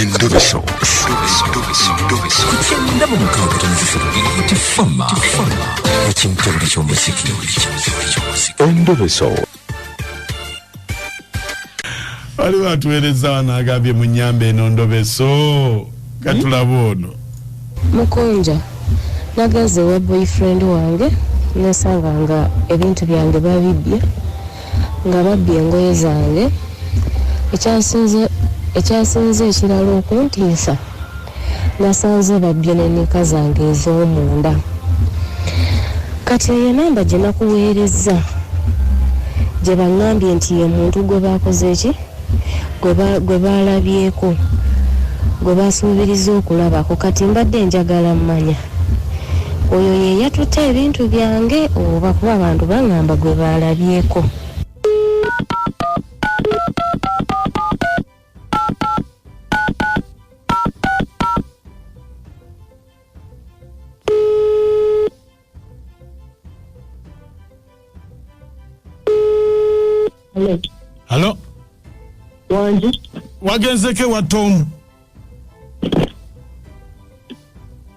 Endobeso. Kugenda mu mukaaga tifama ekintu ky'omuziki. Endobeso. Waliwo atuweereza n'agambye mu nnyamba eno Endobeso katulaba ono. Mukunja nagaze wa boyfriend wange nasanga nga ebintu byange babibye nga babbye engoye zange ekyasinze ekirala okuntiisa nasanze babbye n'ennika zange ez'omunda kati eyo namba gye nakuweereza gye baŋŋambye nti ye muntu gwe baakoze eki gwe baalabyeko gwe basuubiriza okulabako kati mbadde njagala mmanya oyo ye yatutte ebintu byange oba kuba abantu baŋŋamba gwe baalabyeko. Hello? Wanje? Wagenzeke wa Tom?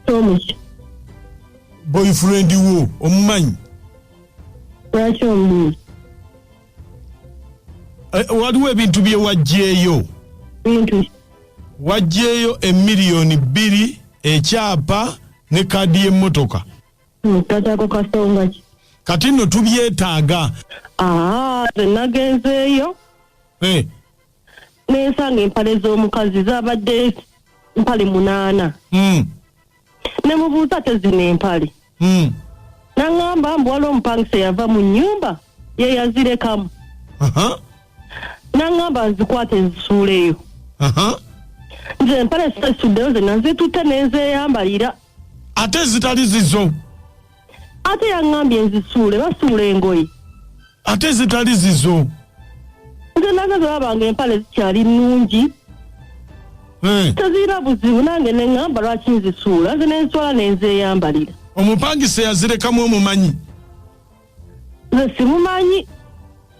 Tom. Boyfriend wo, omumanyi? Lwaki omumanyi? Waliwo ebintu bye wagyeyo. Bintu? Wagyeyo $2,000,000 ekyapa ne kaadi y'emmotoka. Tatako kasonga ki? Kati nno tubyetaaga. Nagenzeeyo. Nensanga empale z'omukazi zabadde mpale 8. Ne mubuuza tezina empale. Naŋŋamba mbu waliwo omupangisa yava mu nnyumba Yeyazirekamu. Naŋŋamba nzikwate nzisuuleyo. Nze empale sesuddeyo ze nazitutte n'enzeeyambalira. Ate zitali zizo. Ate yaŋŋambye nzisuule basuula engoye. Ate zitali zizo. Nze nagaze babanga empale zikyali nnungi. Tezirina buzibu nange ne ŋŋamba lwaki nzisuula nze nenzitwala n'enzeeyambalira. Omupangisa yazirekamu omumanyi? Nze simumanyi.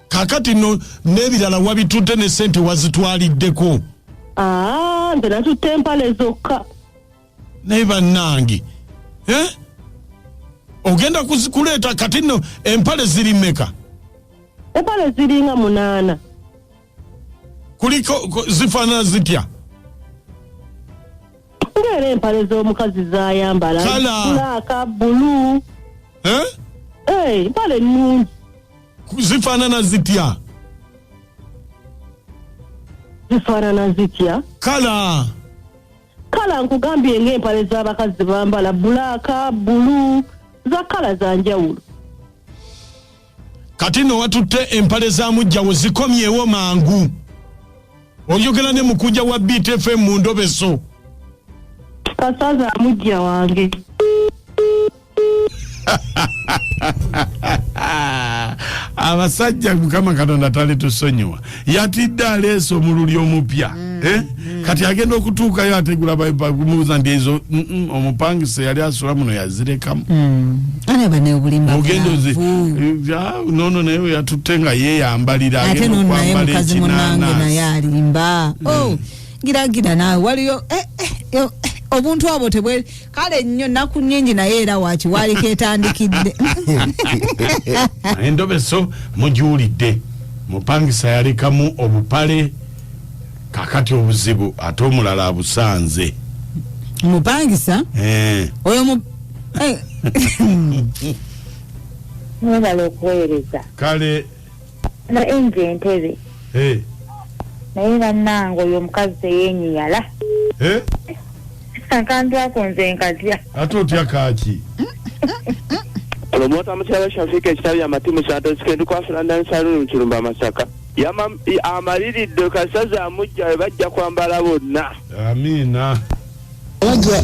Kakati no n'ebirala wabitutte ne ssente wazitwaliddeko. Nze natutte empale zokka. Naye bannange ogenda kuleeta kati nno empale ziri mmeka? Empale ziringa 8. Kuliko zifaanana zitya? Ng'era empale z'omukazi z'ayambala. Blaaka, bulu. Empale nnungi. Zifaanana zitya? Zifaanana zitya? Kala nkugambye ng'empale z'abakazi bambala blaaka, bulu, za kala za njawulo. Kati no watutte empale za mujjawo zikomyewo mangu. Oyogera ne Mukunja wa BTFM mu Ndobeso. Kasaza mujja wange. Abasajja Mukama Katonda tali tusonyiwa. Yatidde aleeso mu luli omupya. Kati agenda okutuukayo ategula kumubuuza nti ezo omupangisa yali asula muno yazirekamu. Ane bane obulimba. Nono naye yatutte nga yeeyambalira agenda okwambala ekinanasi. Naye alimba. Gira nawe waliyo obuntu abo tebwe kale nnyo naku nnyingi naye era waki wali ketandikidde. Endobeso mujuulidde mupangisa yalekamu obupale kakati obuzibu ate omulala abusanze. Mupangisa? Oyo mwebala okuweereza kale na enje entebe naye bannange oyo omukazi teyeenyiyala akantu ako nze nkatya. Ate otya kaaki? Olomota mukyala Shafika ekitabi amatimu kyato kikendi kwafuna Nansana mu Kirumba Masaka. Amaliridde kasaza amujja bajja kwambala bonna. Amina.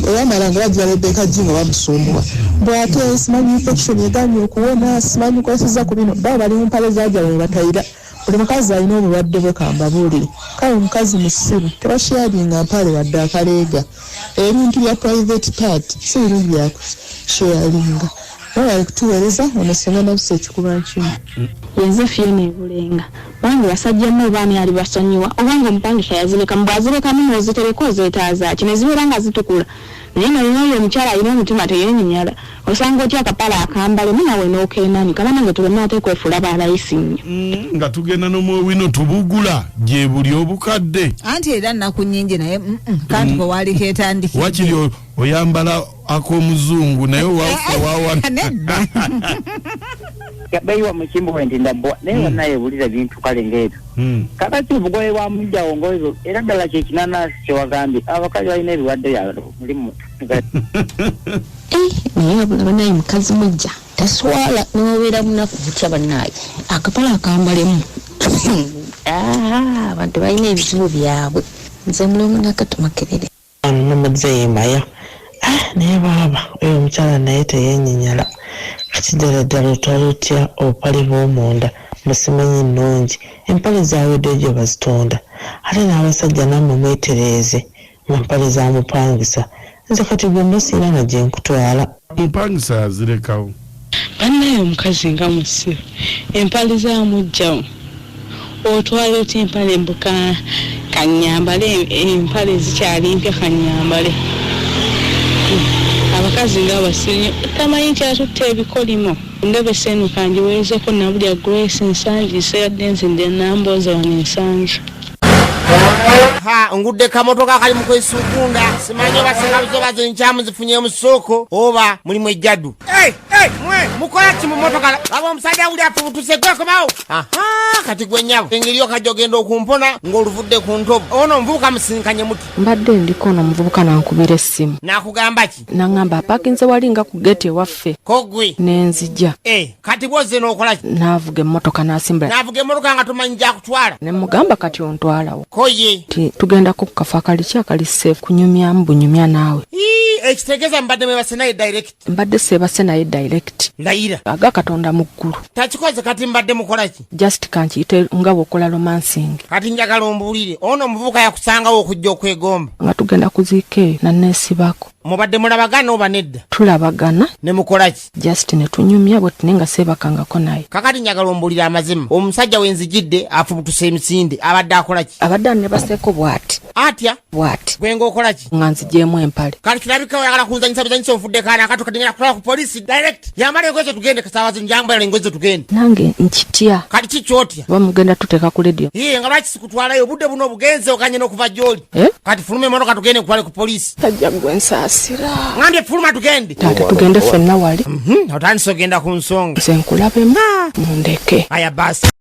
Oyambala nga bajja Rebecca Jingo bamusumbuwa. Bw'ate simanyi infection eganye okuwona simanyi kwesiza ku bino baba bali mu mpale zajja bwe batayira. Buli mukazi alina obulwadde bwe kambabuulire. Kale omukazi musiru tebasharinga mpale wadde akaleega. Ebintu bya private part si birungi bya sharinga. bali kutuweereza ono singa nabuse ekikuba nkimu Yozefu yene bulenga bangi basajja mu baani ali basonyiwa obanga omupangisa yazirekamu bwazirekamu n'ozitereko zeetaaza kino zibeera nga zitukula naye nayo omukyala alina omutima teyenyinyala osanga otya akapala akambale munawe n'okeenani kaba nange tulema ate kwefuula balayisi nnyo nga tugenda n'omuwino tubugula gye buli obukadde anti era nnaku nnyingi naye kanti bwe waliko etandikidde wakiri oyambala ak'omuzungu naye wawana nedda yabayiwa mukimbo wendi ndabwa naye naye bulira bintu kale ng'ebyo kakati obugoye bwa mujjawo ngoezo era ddala kyekinanasi kyewagambye abakazi balina ebirwadde byalo mulimu naye wabulaba naye mukazi mujja taswala n'obeera munaku butya bannaye akapala akambalemu abantu balina ebizibu byabwe nze mulimu nakatumakerere namazze yemaya naye baaba oyo omukyala naye teyenyinyala kati ddala otwala otya obupale bw'omunda musimanyi nnungi empale zawedde gye bazitonda ate n'abasajja nammwe mwetereeze mu mpale zamupangisa nze kati gonna siina na gye nkutwala mupangisa yazirekawo bannaye omukazi nga musiru empale zamugjawo otwala otya empale mbuka kanyambale empale zikyali mpya kanyambale abakazi nga basiru tamanyi nti atutte ebikolimo ndebe senu kanjiweerezeko nabulya Grace ensangi seeradde nzinde namboza wano ensangi ngudde kamotoka kali mukwesukunda simanyi basengabizo bazenkyamu zifunye mu ssoko oba mulimu ejjaddu mwe mukola ki mu motoka aba omusajja uli afubutuse gwekomawo kati gwe nnyabo engeri okajja ogenda okumpona ng'oluvudde ku ntobo ono omuvubuka musinkanye muti mbadde ndiko ono omuvubuka nankubira essimu nakugamba ki naŋŋamba apakinze wali nga ku geti ewaffe kogwe nenzija kati bwozze n'okola ki naavuga emmotoka n'asimbula naavuga emmotoka nga tomanyi gyakutwala ne mugamba kati ontwalawo koye tugendako ku kafa kaliki akali safe kunyumyamu bunyumya naawe ekitegeeza mbadde mwebase naye direct mbadde seebase naye direct layira aga katonda mu ggulu takikoze kati mbadde mukola ki just kankiyite nga bw'okola romancing kati njagala ombuulire ono omuvubuka yakusangawo okujja okwegomba nga tugenda kuziika eyo nanneesibako mubadde mulabagana oba nedda tulabagana ne mukola ki just ne tunyumya bwe tune nga seebakangako naye kakati njagala ombuulire amazima omusajja wenzijidde afubutuse emisinde abadde akola ki abadde anebaseeko bw'ati atya bw'ati gwe ng'okola ki nga nzigyemu empale kati kirabika oyagala kunzanyisa buzanyisa onfudde kaana akati kati ngenda kutwala ku polisi direct yambala engoye tugende kasaabazi njambala engoye tugende nange nkitya kati kikyotya oba mugenda tuteeka ku ledio nga lwaki sikutwalayo obudde buno obugenze okanye n'okuva gy'oli kati fuluma emotoka tugende kutwale ku polisi tajja gwe nsaasira ngambye fuluma tugende taate tugende ffenna wali otandise ogenda ku nsonga nze nkulabemu mundeke aya basi